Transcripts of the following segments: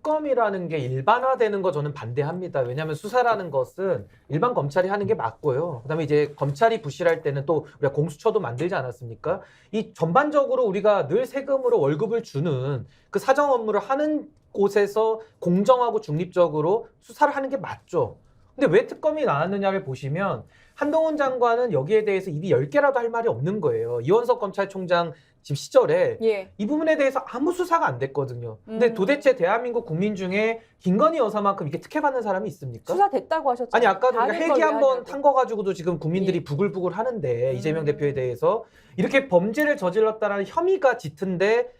특검이라는 게 일반화되는 거 저는 반대합니다. 왜냐하면 수사라는 것은 일반 검찰이 하는 게 맞고요. 그다음에 이제 검찰이 부실할 때는 또 우리가 공수처도 만들지 않았습니까? 이 전반적으로 우리가 늘 세금으로 월급을 주는 그 사정 업무를 하는 곳에서 공정하고 중립적으로 수사를 하는 게 맞죠. 근데 왜 특검이 나왔느냐를 보시면 한동훈 장관은 여기에 대해서 입이 10개라도 할 말이 없는 거예요. 이원석 검찰총장 지금 시절에 예. 이 부분에 대해서 아무 수사가 안 됐거든요. 근데 도대체 대한민국 국민 중에 김건희 여사만큼 이게 특혜받는 사람이 있습니까? 수사됐다고 하셨잖아요. 아니 아까도 우리가 다른 헬기 걸 한번 왜 탄 거 가지고도 지금 국민들이 예. 부글부글 하는데 이재명 대표에 대해서 이렇게 범죄를 저질렀다는 혐의가 짙은데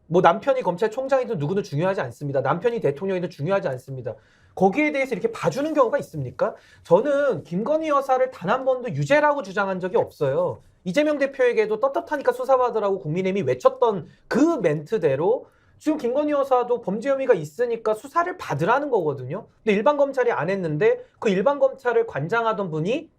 뭐 남편이 검찰총장이든 누구든 중요하지 않습니다. 남편이 대통령이든 중요하지 않습니다. 거기에 대해서 이렇게 봐주는 경우가 있습니까? 저는 김건희 여사를 단 한 번도 유죄라고 주장한 적이 없어요. 이재명 대표에게도 떳떳하니까 수사받으라고 국민의힘이 외쳤던 그 멘트대로 지금 김건희 여사도 범죄 혐의가 있으니까 수사를 받으라는 거거든요. 근데 일반 검찰이 안 했는데 그 일반 검찰을 관장하던 분이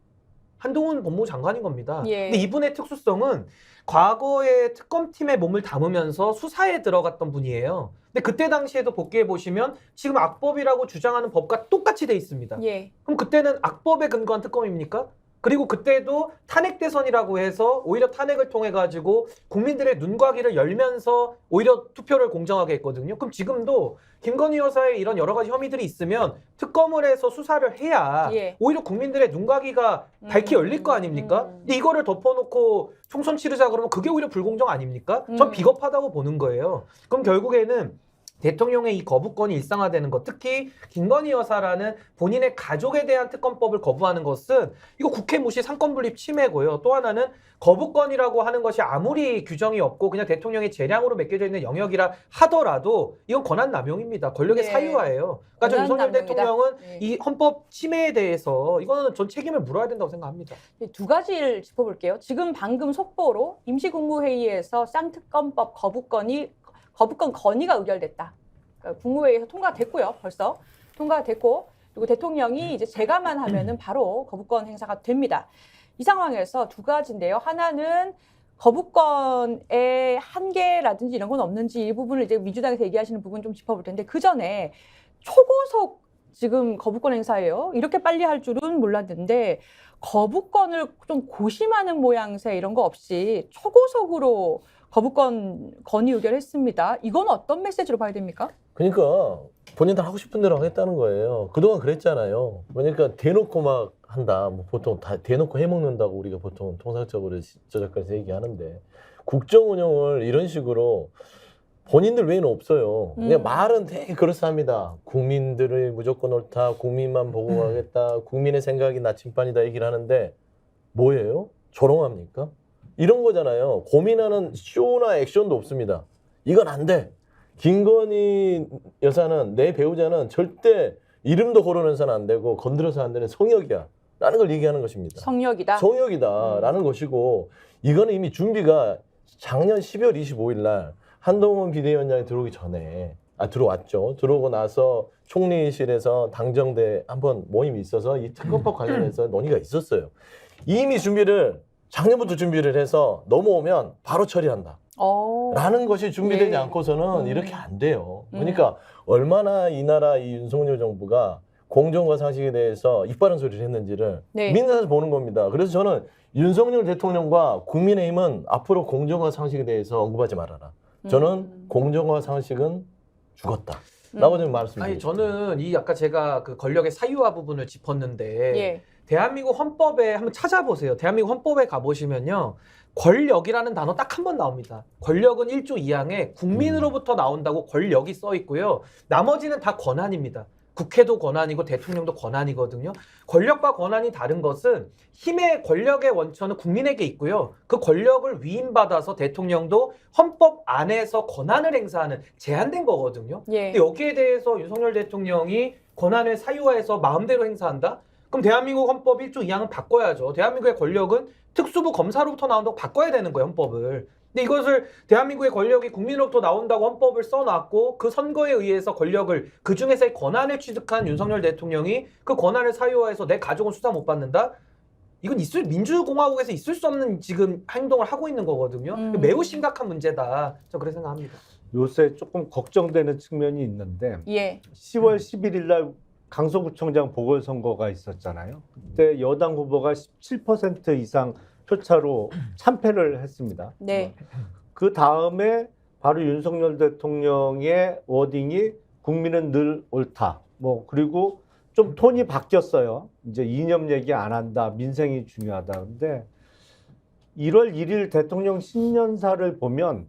한동훈 법무부 장관인 겁니다. 예. 근데 이분의 특수성은 과거에 특검팀에 몸을 담으면서 수사에 들어갔던 분이에요. 근데 그때 당시에도 복귀해 보시면 지금 악법이라고 주장하는 법과 똑같이 돼 있습니다. 예. 그럼 그때는 악법에 근거한 특검입니까? 그리고 그때도 탄핵 대선이라고 해서 오히려 탄핵을 통해 가지고 국민들의 눈과 귀를 열면서 오히려 투표를 공정하게 했거든요. 그럼 지금도 김건희 여사의 이런 여러 가지 혐의들이 있으면 특검을 해서 수사를 해야 예. 오히려 국민들의 눈과 귀가 밝히 열릴 거 아닙니까? 근데 이거를 덮어놓고 총선 치르자 그러면 그게 오히려 불공정 아닙니까? 전 비겁하다고 보는 거예요. 그럼 결국에는 대통령의 이 거부권이 일상화되는 것, 특히 김건희 여사라는 본인의 가족에 대한 특검법을 거부하는 것은 이거 국회 무시 상권분립 침해고요. 또 하나는 거부권이라고 하는 것이 아무리 규정이 없고 그냥 대통령의 재량으로 맡겨져 있는 영역이라 하더라도 이건 권한남용입니다. 권력의 네. 사유화예요. 그러니까 저 윤석열 권한남용이다. 대통령은 네. 이 헌법 침해에 대해서 이거는 전 책임을 물어야 된다고 생각합니다. 두 가지를 짚어볼게요. 지금 방금 속보로 임시국무회의에서 쌍특검법 거부권 건의가 의결됐다. 그러니까 국무회의에서 통과됐고요. 벌써 통과됐고 그리고 대통령이 이제 제가만 하면은 바로 거부권 행사가 됩니다. 이 상황에서 두 가지인데요. 하나는 거부권의 한계라든지 이런 건 없는지 이 부분을 이제 민주당에서 얘기하시는 부분 좀 짚어볼 텐데 그 전에 초고속 지금 거부권 행사예요. 이렇게 빨리 할 줄은 몰랐는데 거부권을 좀 고심하는 모양새 이런 거 없이 초고속으로 거부권 건의 의결했습니다. 이건 어떤 메시지로 봐야 됩니까? 그러니까 본인들 하고 싶은 대로 하겠다는 거예요. 그동안 그랬잖아요. 그러니까 대놓고 막 한다. 뭐 보통 다 대놓고 해먹는다고 우리가 보통 통상적으로 저작권에서 얘기하는데 국정 운영을 이런 식으로 본인들 외에는 없어요. 그냥 말은 되게 그럴싸합니다. 국민들의 무조건 옳다. 국민만 보고 가겠다. 국민의 생각이 나침반이다 얘기를 하는데 뭐예요? 조롱합니까? 이런 거잖아요. 고민하는 쇼나 액션도 없습니다. 이건 안 돼. 김건희 여사는 내 배우자는 절대 이름도 거론해서는 안 되고 건드려서 안 되는 성역이야. 라는 걸 얘기하는 것입니다. 성역이다. 성역이다. 라는 것이고 이거는 이미 준비가 작년 12월 25일 날 한동훈 비대위원장이 들어오기 전에 들어왔죠. 들어오고 나서 총리실에서 당정대 한번 모임이 있어서 이 특검법 관련해서 논의가 있었어요. 이미 작년부터 준비를 해서 넘어오면 바로 처리한다. 라는 것이 준비되지 예. 않고서는 이렇게 안 돼요. 그러니까 얼마나 이 나라 이 윤석열 정부가 공정과 상식에 대해서 이빠른 소리를 했는지를 네. 민낯에서 보는 겁니다. 그래서 저는 윤석열 대통령과 국민의힘은 앞으로 공정과 상식에 대해서 언급하지 말아라. 저는 공정과 상식은 죽었다. 라고 좀 말씀드립니다. 아니 저는 이 아까 제가 그 권력의 사유화 부분을 짚었는데 예. 대한민국 헌법에 한번 찾아보세요. 대한민국 헌법에 가보시면요. 권력이라는 단어 딱 한 번 나옵니다. 권력은 1조 2항에 국민으로부터 나온다고 권력이 써 있고요. 나머지는 다 권한입니다. 국회도 권한이고 대통령도 권한이거든요. 권력과 권한이 다른 것은 힘의 권력의 원천은 국민에게 있고요. 그 권력을 위임받아서 대통령도 헌법 안에서 권한을 행사하는 제한된 거거든요. 예. 근데 여기에 대해서 윤석열 대통령이 권한을 사유화해서 마음대로 행사한다? 그럼 대한민국 헌법 1조 2항은 바꿔야죠. 대한민국의 권력은 특수부 검사로부터 나온다고 바꿔야 되는 거예요, 헌법을. 근데 이것을 대한민국의 권력이 국민으로부터 나온다고 헌법을 써놨고 그 선거에 의해서 권력을 그중에서의 권한을 취득한 윤석열 대통령이 그 권한을 사유화해서 내 가족은 수사 못 받는다? 이건 민주공화국에서 있을 수 없는 지금 행동을 하고 있는 거거든요. 매우 심각한 문제다. 저 그렇게 생각합니다. 요새 조금 걱정되는 측면이 있는데 예. 10월 11일 날 강서구청장 보궐선거가 있었잖아요. 그때 여당 후보가 17% 이상 표차로 참패를 했습니다. 네. 그 다음에 바로 윤석열 대통령의 워딩이 국민은 늘 옳다. 뭐 그리고 좀 톤이 바뀌었어요. 이제 이념 얘기 안 한다. 민생이 중요하다. 근데 1월 1일 대통령 신년사를 보면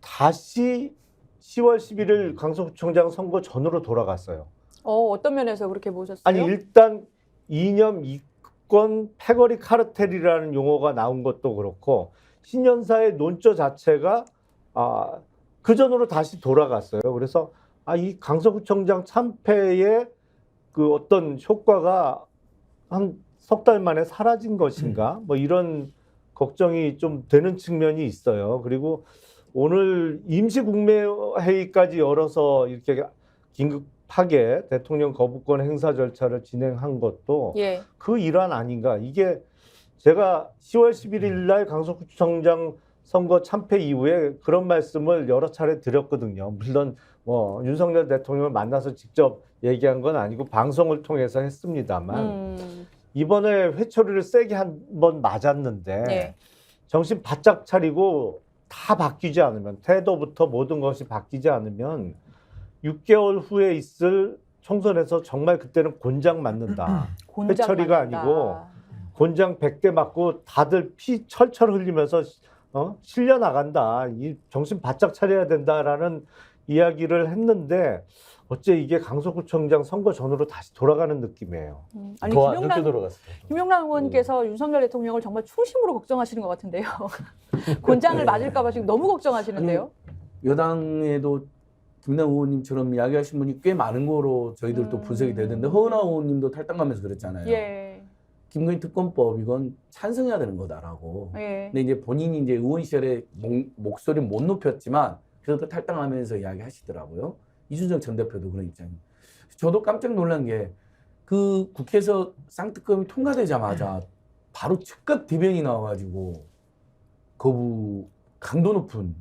다시 10월 11일 강서구청장 선거 전으로 돌아갔어요. 어떤 면에서 그렇게 보셨어요? 아니 일단 이념, 이권, 패거리 카르텔이라는 용어가 나온 것도 그렇고 신년사의 논조 자체가 그 전으로 다시 돌아갔어요. 그래서 이 강서구청장 참패의 그 어떤 효과가 한 석 달 만에 사라진 것인가? 뭐 이런 걱정이 좀 되는 측면이 있어요. 그리고 오늘 임시국무회의까지 열어서 이렇게 긴급하게 대통령 거부권 행사 절차를 진행한 것도 예. 그 일환 아닌가. 이게 제가 10월 11일 날 강서구청장 선거 참패 이후에 그런 말씀을 여러 차례 드렸거든요. 물론 뭐 윤석열 대통령을 만나서 직접 얘기한 건 아니고 방송을 통해서 했습니다만 이번에 회초리를 세게 한 번 맞았는데 네. 정신 바짝 차리고 다 바뀌지 않으면 태도부터 모든 것이 바뀌지 않으면 6개월 후에 있을 총선에서 정말 그때는 곤장 맞는다. 곤장 회초리가 맞는다. 아니고 곤장 100개 맞고 다들 피 철철 흘리면서 실려 나간다. 이 정신 바짝 차려야 된다라는 이야기를 했는데 어째 이게 강서구청장 선거 전으로 다시 돌아가는 느낌이에요. 아니 더 안 좋게 돌아갔어요. 김용남 의원께서 윤석열 대통령을 정말 초심으로 걱정하시는 것 같은데요. 곤장을 맞을까 봐 지금 너무 걱정하시는데요. 여당에도 김남 의원님처럼 이야기하신 분이 꽤 많은 거로 저희들도 분석이 되는데 허은하 의원님도 탈당하면서 그랬잖아요. 예. 김건희 특검법 이건 찬성해야 되는 거다라고. 예. 근데 이제 본인이 이제 의원 시절에 목소리 못 높였지만 그래도 탈당하면서 이야기하시더라고요. 이준석 전 대표도 그런 입장이에요. 저도 깜짝 놀란 게 그 국회에서 쌍특검이 통과되자마자 바로 즉각 대변이 나와가지고 거부 강도 높은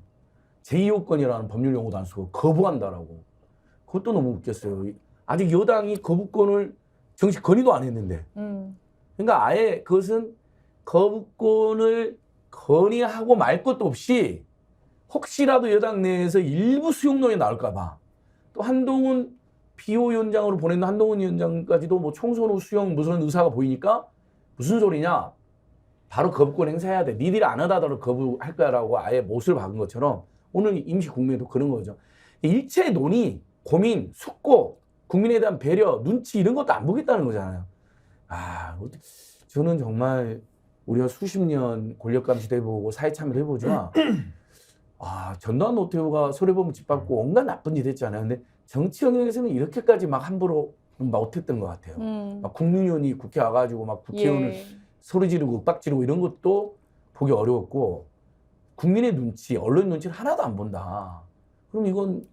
제2호권이라는 법률 용어도 안 쓰고 거부한다라고. 그것도 너무 웃겼어요. 아직 여당이 거부권을 정식 건의도 안 했는데. 그러니까 아예 그것은 거부권을 건의하고 말 것도 없이 혹시라도 여당 내에서 일부 수용론이 나올까 봐. 또 한동훈 비호위원장으로 보낸 한동훈 위원장까지도 뭐 총선 후 수용 무슨 의사가 보이니까 무슨 소리냐. 바로 거부권 행사해야 돼. 니들이 안 하다더라도 거부할 거야라고 아예 못을 박은 것처럼 오늘 임시국무회도 그런 거죠. 일체 논의, 고민, 숙고, 국민에 대한 배려, 눈치 이런 것도 안 보겠다는 거잖아요. 저는 정말 우리가 수십 년 권력감시도 해보고 사회 참여를 해보지만 전두환 노태우가 소래범 짓밟고 온갖 나쁜 일 했잖아요. 근데 정치 영역에서는 이렇게까지 막 함부로 못했던 것 같아요. 막 국민의원이 국회 와가지고 막 국회의원을 소리 지르고 윽박 지르고 이런 것도 보기 어려웠고 국민의 눈치, 언론 눈치를 하나도 안 본다. 그럼 이건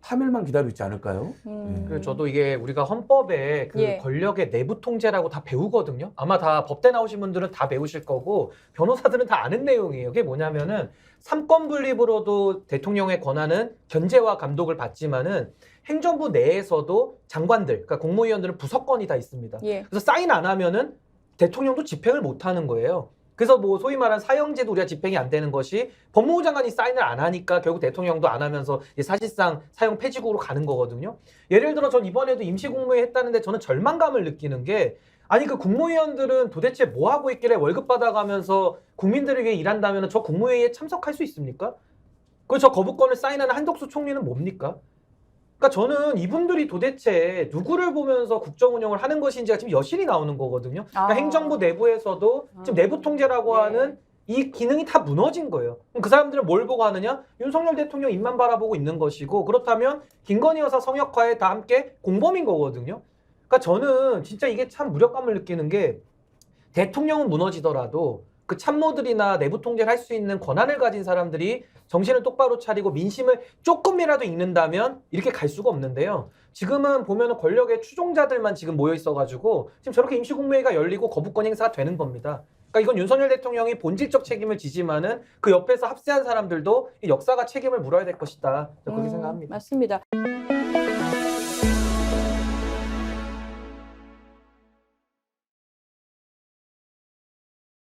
파멸만 기다리고 있지 않을까요? 그래서 저도 이게 우리가 헌법에 그 예. 권력의 내부 통제라고 다 배우거든요. 아마 다 법대 나오신 분들은 다 배우실 거고 변호사들은 다 아는 내용이에요. 그게 뭐냐면은 삼권 분립으로도 대통령의 권한은 견제와 감독을 받지만은 행정부 내에서도 장관들, 그러니까 공무위원들은 부서권이 다 있습니다. 예. 그래서 사인 안 하면은 대통령도 집행을 못 하는 거예요. 그래서 뭐 소위 말하는 사형제도 우리가 집행이 안 되는 것이 법무부 장관이 사인을 안 하니까 결국 대통령도 안 하면서 사실상 사형 폐지국으로 가는 거거든요. 예를 들어 전 이번에도 임시국무회의 했다는데 저는 절망감을 느끼는 게 아니 그 국무위원들은 도대체 뭐 하고 있길래 월급 받아가면서 국민들을 위해 일한다면 저 국무회의에 참석할 수 있습니까? 그 저 거부권을 사인하는 한덕수 총리는 뭡니까? 그러니까 저는 이분들이 도대체 누구를 보면서 국정 운영을 하는 것인지가 지금 여실히 나오는 거거든요. 그러니까 행정부 내부에서도 지금 내부 통제라고 하는 이 기능이 다 무너진 거예요. 그럼 그 사람들은 뭘 보고 하느냐? 윤석열 대통령 입만 바라보고 있는 것이고 그렇다면 김건희 여사 성역화에 다 함께 공범인 거거든요. 그러니까 저는 진짜 이게 참 무력감을 느끼는 게 대통령은 무너지더라도 그 참모들이나 내부 통제를 할 수 있는 권한을 가진 사람들이 정신을 똑바로 차리고 민심을 조금이라도 읽는다면 이렇게 갈 수가 없는데요. 지금은 보면은 권력의 추종자들만 지금 모여 있어가지고 지금 저렇게 임시국무회의가 열리고 거부권 행사가 되는 겁니다. 그러니까 이건 윤석열 대통령이 본질적 책임을 지지만은 그 옆에서 합세한 사람들도 이 역사가 책임을 물어야 될 것이다. 저는 그렇게 생각합니다. 맞습니다.